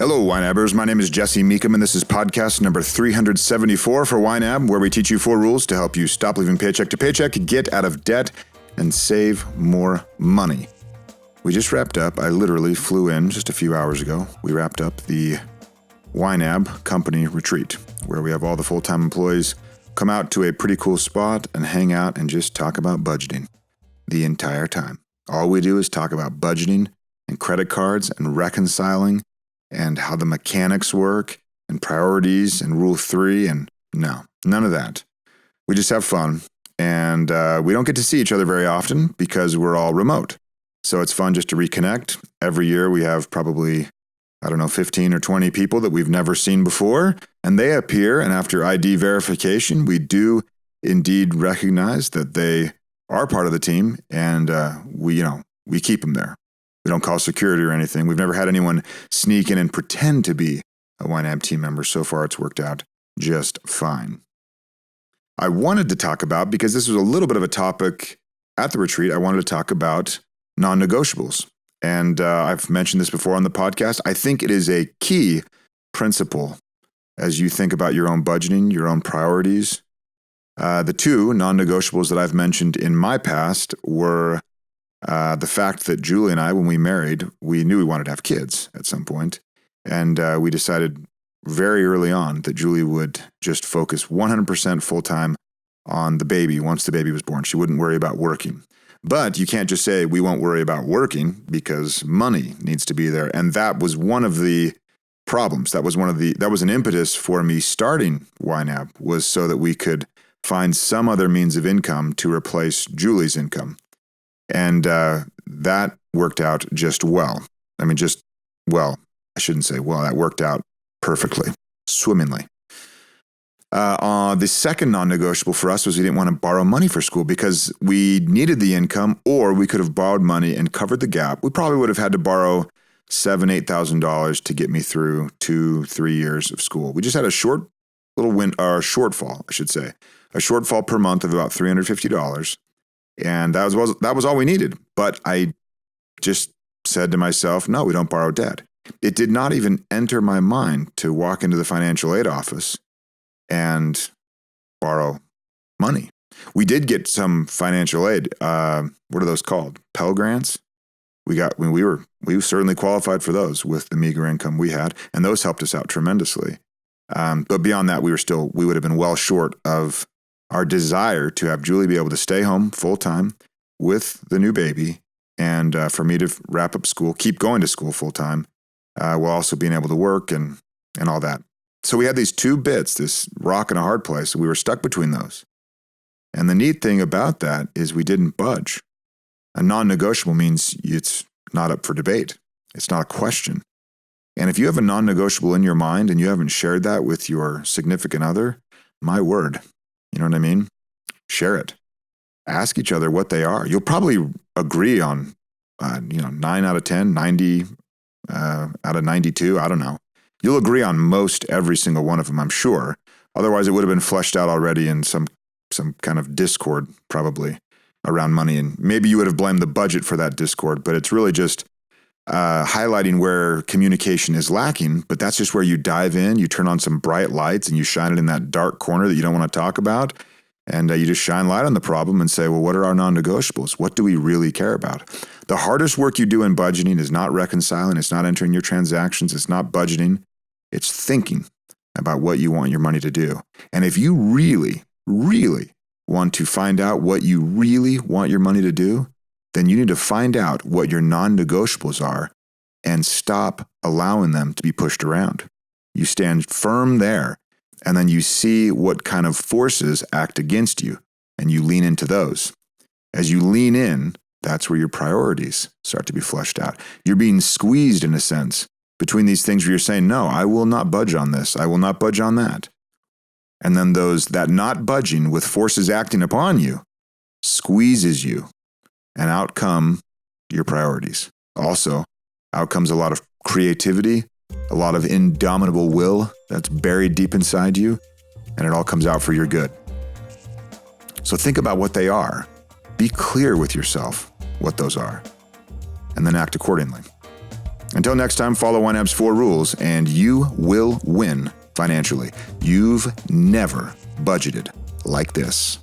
Hello, YNABers. My name is Jesse Meekum, and this is podcast number 374 for YNAB, where we teach you 4 rules to help you stop living paycheck to paycheck, get out of debt, and save more money. We just wrapped up. I literally flew in just a few hours ago. We wrapped up the YNAB company retreat, where we have all the full-time employees come out to a pretty cool spot and hang out and just talk about budgeting the entire time. All we do is talk about budgeting and credit cards and reconciling and how the mechanics work and priorities and rule 3 and no, none of that. We just have fun, and we don't get to see each other very often because we're all remote. So it's fun just to reconnect. Every year we have probably, 15 or 20 people that we've never seen before, and they appear, and after ID verification, we do indeed recognize that they are part of the team, and we keep them there. We don't call security or anything. We've never had anyone sneak in and pretend to be a YNAB team member. So far, it's worked out just fine. I wanted to talk about, because this was a little bit of a topic at the retreat, I wanted to talk about non-negotiables. And I've mentioned this before on the podcast. I think it is a key principle as you think about your own budgeting, your own priorities. The 2 non-negotiables that I've mentioned in my past were the fact that Julie and I, when we married, we knew we wanted to have kids at some point. And we decided very early on that Julie would just focus 100% full-time on the baby once the baby was born. She wouldn't worry about working. But you can't just say we won't worry about working, because money needs to be there. And that was one of the problems. That was an impetus for me starting YNAB, was so that we could find some other means of income to replace Julie's income. And that worked out just well. I shouldn't say well, that worked out perfectly, swimmingly. The second non-negotiable for us was we didn't want to borrow money for school because we needed the income, or we could have borrowed money and covered the gap. We probably would have had to borrow $7,000, $8,000 to get me through 2-3 years of school. We just had a shortfall, a shortfall per month of about $350. And that was all we needed. But I just said to myself, no, we don't borrow debt. It did not even enter my mind to walk into the financial aid office and borrow money. We did get some financial aid. What are those called? Pell Grants? We certainly qualified for those with the meager income we had, and those helped us out tremendously. But beyond that, we would have been well short of our desire to have Julie be able to stay home full time with the new baby, and for me to wrap up school, keep going to school full time, while also being able to work and all that. So we had these 2 bits, this rock and a hard place. We were stuck between those. And the neat thing about that is we didn't budge. A non-negotiable means it's not up for debate. It's not a question. And if you have a non-negotiable in your mind and you haven't shared that with your significant other, my word, you know what I mean? Share it. Ask each other what they are. You'll probably agree on, 9 out of 10, 90 out of 92. I don't know. You'll agree on most every single one of them, I'm sure. Otherwise, it would have been fleshed out already in some kind of discord, probably, around money. And maybe you would have blamed the budget for that discord, but it's really just highlighting where communication is lacking. But that's just where you dive in, you turn on some bright lights, and you shine it in that dark corner that you don't want to talk about. And you just shine light on the problem and say, well, what are our non-negotiables? What do we really care about? The hardest work you do in budgeting is not reconciling. It's not entering your transactions. It's not budgeting. It's thinking about what you want your money to do. And if you really, really want to find out what you really want your money to do, then you need to find out what your non-negotiables are and stop allowing them to be pushed around. You stand firm there, and then you see what kind of forces act against you, and you lean into those. As you lean in, that's where your priorities start to be fleshed out. You're being squeezed, in a sense, between these things where you're saying, no, I will not budge on this. I will not budge on that. And then that not budging with forces acting upon you squeezes you, and out come your priorities. Also, out comes a lot of creativity, a lot of indomitable will that's buried deep inside you, and it all comes out for your good. So think about what they are. Be clear with yourself what those are, and then act accordingly. Until next time, follow YNAB's 4 rules and you will win financially. You've never budgeted like this.